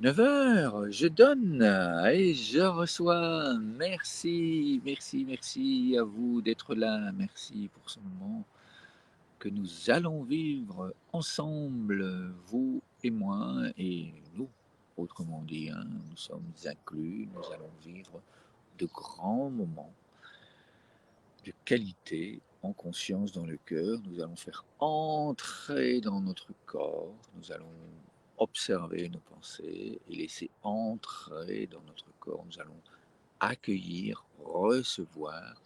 9 heures, je donne et je reçois. Merci, merci, merci à vous d'être là. Merci pour ce moment que nous allons vivre ensemble, vous et moi et nous. Autrement dit, hein, nous sommes inclus, nous allons vivre de grands moments de qualité en conscience dans le cœur. Nous allons faire entrer dans notre corps, nous allons observer nos pensées et laisser entrer dans notre corps. Nous allons accueillir, recevoir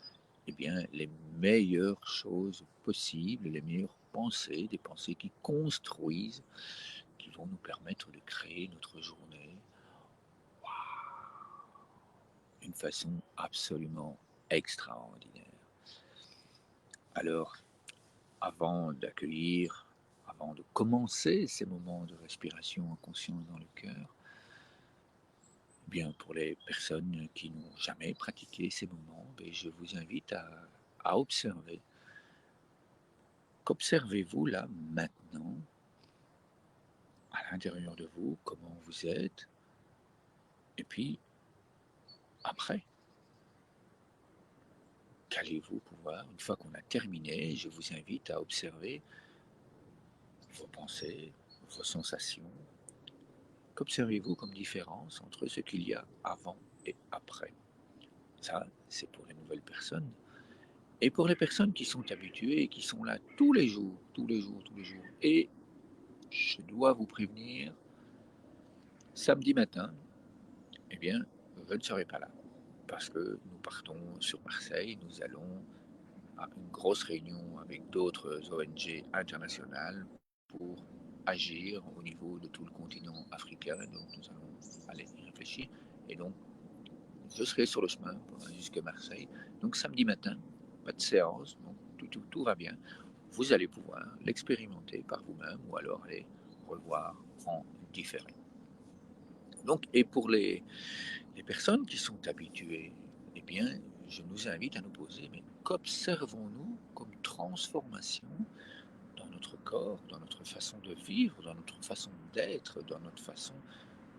eh bien, les meilleures choses possibles, les meilleures pensées, des pensées qui construisent, qui vont nous permettre de créer notre journée d'une façon absolument extraordinaire. Alors, avant d'accueillir, avant de commencer ces moments de respiration en conscience dans le cœur, eh bien pour les personnes qui n'ont jamais pratiqué ces moments, ben, je vous invite à observer. Qu'observez-vous là maintenant, à l'intérieur de vous, comment vous êtes, et puis après, qu'allez-vous pouvoir, une fois qu'on a terminé, je vous invite à observer vos pensées, vos sensations. Qu'observez-vous comme différence entre ce qu'il y a avant et après? Ça, c'est pour les nouvelles personnes. Et pour les personnes qui sont habituées et qui sont là tous les jours, tous les jours, tous les jours. Et je dois vous prévenir, samedi matin, eh bien, je ne serai pas là. Parce que nous partons sur Marseille, nous allons à une grosse réunion avec d'autres ONG internationales pour agir au niveau de tout le continent africain. Donc nous allons aller y réfléchir. Et donc je serai sur le chemin jusqu'à Marseille. Donc samedi matin, pas de séance, donc tout va bien. Vous allez pouvoir l'expérimenter par vous-même ou alors aller revoir en différé. Donc, et pour les personnes qui sont habituées, eh bien, je nous invite à nous poser, mais qu'observons-nous comme transformation dans notre corps, dans notre façon de vivre, dans notre façon d'être, dans notre façon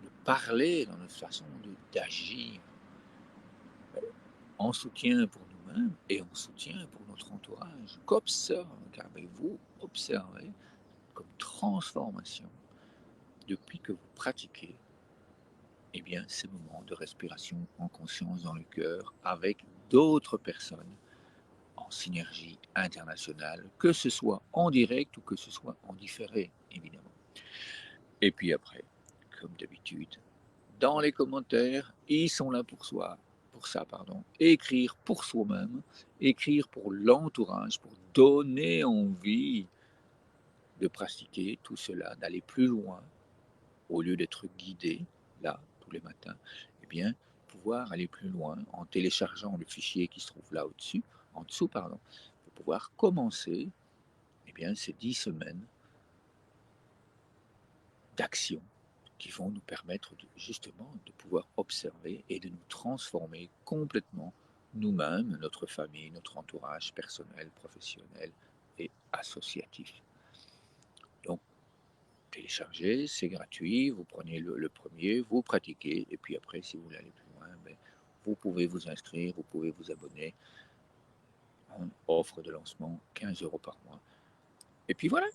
de parler, dans notre façon d'agir? En soutien pour nous-mêmes et en soutien pour notre entourage. Qu'avez-vous observé comme transformation depuis que vous pratiquez eh bien, ces moments de respiration en conscience dans le cœur avec d'autres personnes en synergie internationale, que ce soit en direct ou que ce soit en différé, évidemment. Et puis après, comme d'habitude, dans les commentaires, ils sont là pour ça, pardon. Écrire pour soi-même, écrire pour l'entourage, pour donner envie de pratiquer tout cela, d'aller plus loin, au lieu d'être guidé, là, tous les matins, eh bien, pouvoir aller plus loin en téléchargeant le fichier qui se trouve là au-dessus, en dessous, pardon, pour pouvoir commencer, eh bien, ces 10 semaines d'action qui vont nous permettre justement de pouvoir observer et de nous transformer complètement nous-mêmes, notre famille, notre entourage personnel, professionnel et associatif. Donc, téléchargez, c'est gratuit, vous prenez le premier, vous pratiquez, et puis après, si vous voulez aller plus loin, ben, vous pouvez vous inscrire, vous pouvez vous abonner. Offre de lancement, 15 € par mois. Et puis voilà,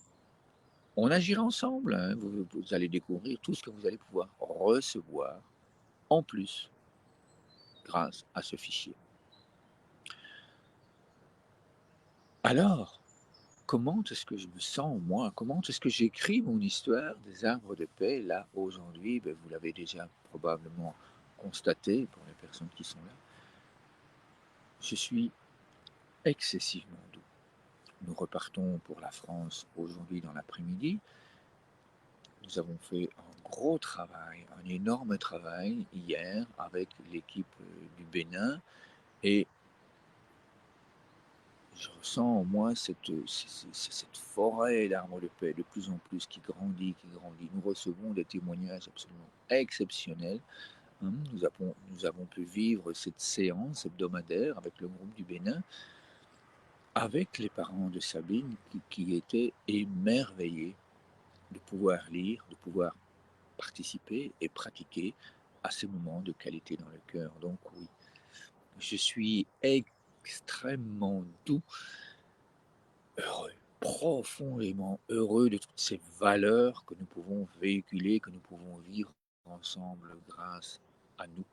on agira ensemble, hein. Vous allez découvrir tout ce que vous allez pouvoir recevoir en plus grâce à ce fichier. Alors, comment est-ce que je me sens, moi? Comment est-ce que j'écris mon histoire des arbres de paix, là, aujourd'hui? Ben, vous l'avez déjà probablement constaté pour les personnes qui sont là. Je suis excessivement doux. Nous repartons pour la France aujourd'hui dans l'après-midi. Nous avons fait un gros travail, un énorme travail hier avec l'équipe du Bénin et je ressens en moi cette forêt d'arbres de paix de plus en plus qui grandit, qui grandit. Nous recevons des témoignages absolument exceptionnels, hein. Nous avons pu vivre cette séance hebdomadaire avec le groupe du Bénin, avec les parents de Sabine qui étaient émerveillés de pouvoir lire, de pouvoir participer et pratiquer à ces moments de qualité dans le cœur. Donc oui, je suis extrêmement doux, heureux, profondément heureux de toutes ces valeurs que nous pouvons véhiculer, que nous pouvons vivre ensemble grâce à nous,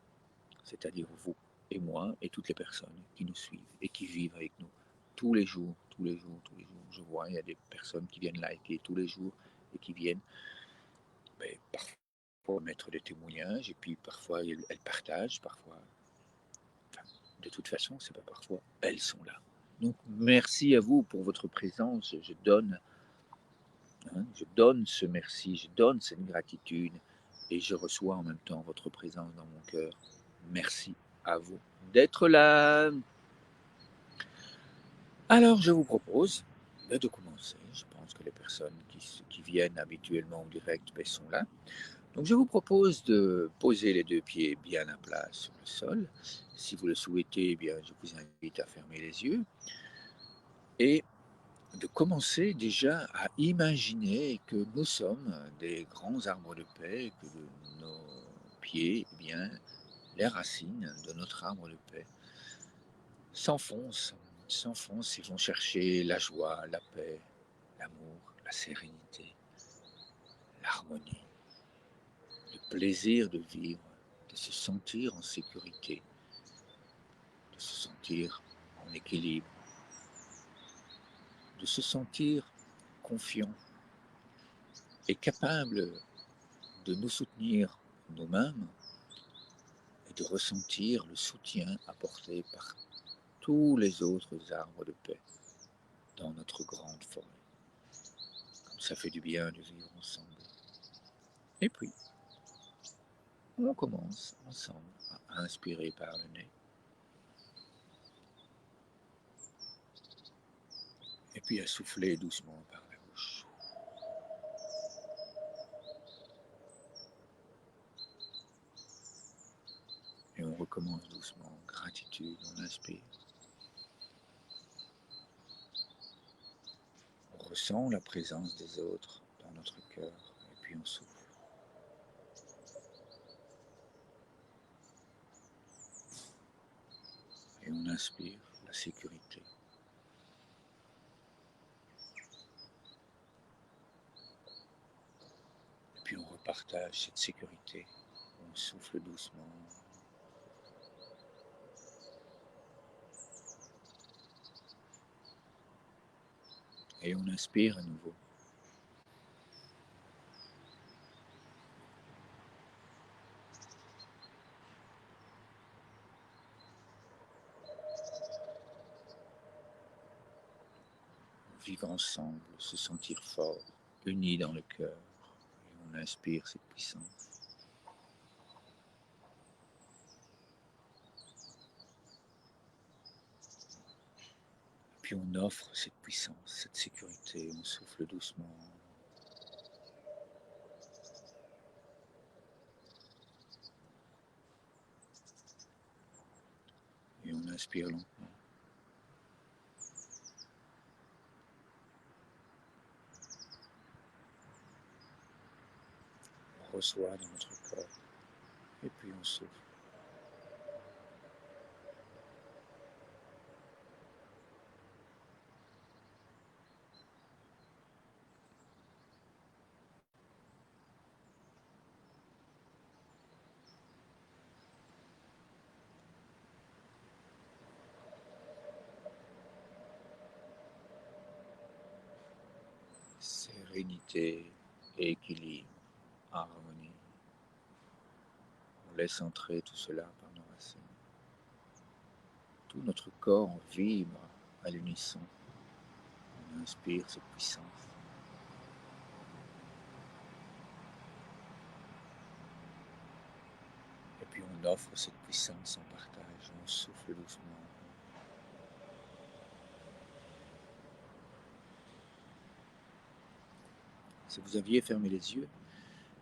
c'est-à-dire vous et moi et toutes les personnes qui nous suivent et qui vivent avec nous tous les jours, tous les jours, tous les jours. Je vois, il y a des personnes qui viennent liker tous les jours et qui viennent parfois mettre des témoignages et puis parfois elles partagent, parfois, enfin, de toute façon, c'est pas parfois, elles sont là. Donc merci à vous pour votre présence. Je donne, hein, je donne ce merci, je donne cette gratitude et je reçois en même temps votre présence dans mon cœur. Merci à vous d'être là. Alors je vous propose de commencer. Je pense que les personnes qui viennent habituellement au direct sont là. Donc je vous propose de poser les deux pieds bien à plat sur le sol. Si vous le souhaitez, eh bien, je vous invite à fermer les yeux et de commencer déjà à imaginer que nous sommes des grands arbres de paix, que nos pieds, eh bien, les racines de notre arbre de paix s'enfoncent, s'enfoncent et vont chercher la joie, la paix, l'amour, la sérénité, l'harmonie, le plaisir de vivre, de se sentir en sécurité, de se sentir en équilibre, de se sentir confiant et capable de nous soutenir nous-mêmes et de ressentir le soutien apporté par tous les autres arbres de paix dans notre grande forêt. Comme ça fait du bien de vivre ensemble. Et puis, on commence ensemble à inspirer par le nez. Et puis à souffler doucement par la bouche. Et on recommence doucement. Gratitude, on inspire. On ressent la présence des autres dans notre cœur. Et puis on souffle. Et on inspire la sécurité. Et puis on repartage cette sécurité. On souffle doucement. Et on inspire à nouveau. Vivre ensemble, se sentir fort, unis dans le cœur. Et on inspire cette puissance. Puis on offre cette puissance, cette sécurité. On souffle doucement. Et on inspire lentement. On reçoit dans notre corps. Et puis on souffle. Sérénité, équilibre, harmonie. On laisse entrer tout cela par nos racines. Tout notre corps vibre à l'unisson. On inspire cette puissance. Et puis on offre cette puissance en partage. On souffle doucement. Si vous aviez fermé les yeux,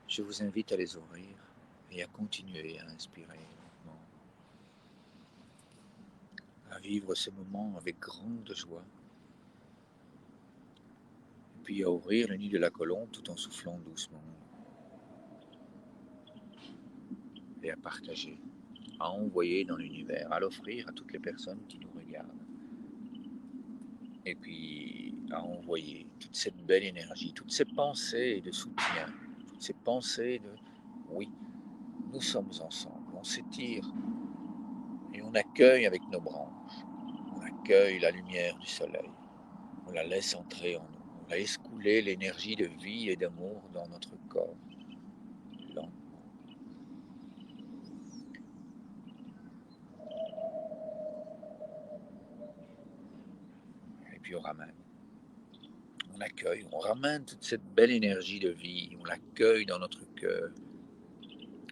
je vous invite à les ouvrir et à continuer à inspirer lentement, à vivre ces moments avec grande joie, puis à ouvrir le nid de la colombe tout en soufflant doucement. et à partager, à envoyer dans l'univers, à l'offrir à toutes les personnes qui nous regardent. Et puis à envoyer toute cette belle énergie, toutes ces pensées de soutien, toutes ces pensées de oui, nous sommes ensemble, on s'étire et on accueille avec nos branches, on accueille la lumière du soleil, on la laisse entrer en nous, on laisse couler l'énergie de vie et d'amour dans notre corps, lentement. Et puis on accueille, on ramène toute cette belle énergie de vie, on l'accueille dans notre cœur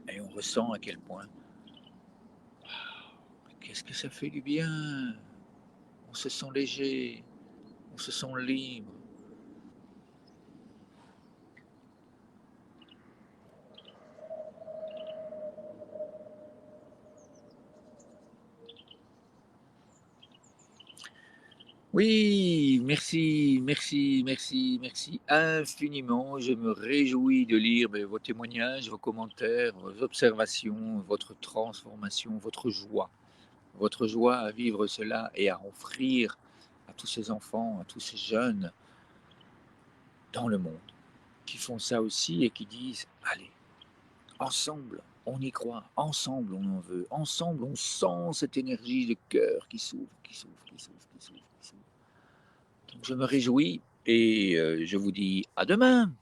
et on ressent à quel point, qu'est-ce que ça fait du bien, on se sent léger, on se sent libre. Oui, merci, merci, merci, merci infiniment. Je me réjouis de lire vos témoignages, vos commentaires, vos observations, votre transformation, votre joie à vivre cela et à offrir à tous ces enfants, à tous ces jeunes dans le monde qui font ça aussi et qui disent, allez, ensemble, on y croit, ensemble, on en veut, ensemble, on sent cette énergie de cœur qui s'ouvre, qui s'ouvre, qui s'ouvre, qui s'ouvre, qui s'ouvre. Donc je me réjouis et je vous dis à demain.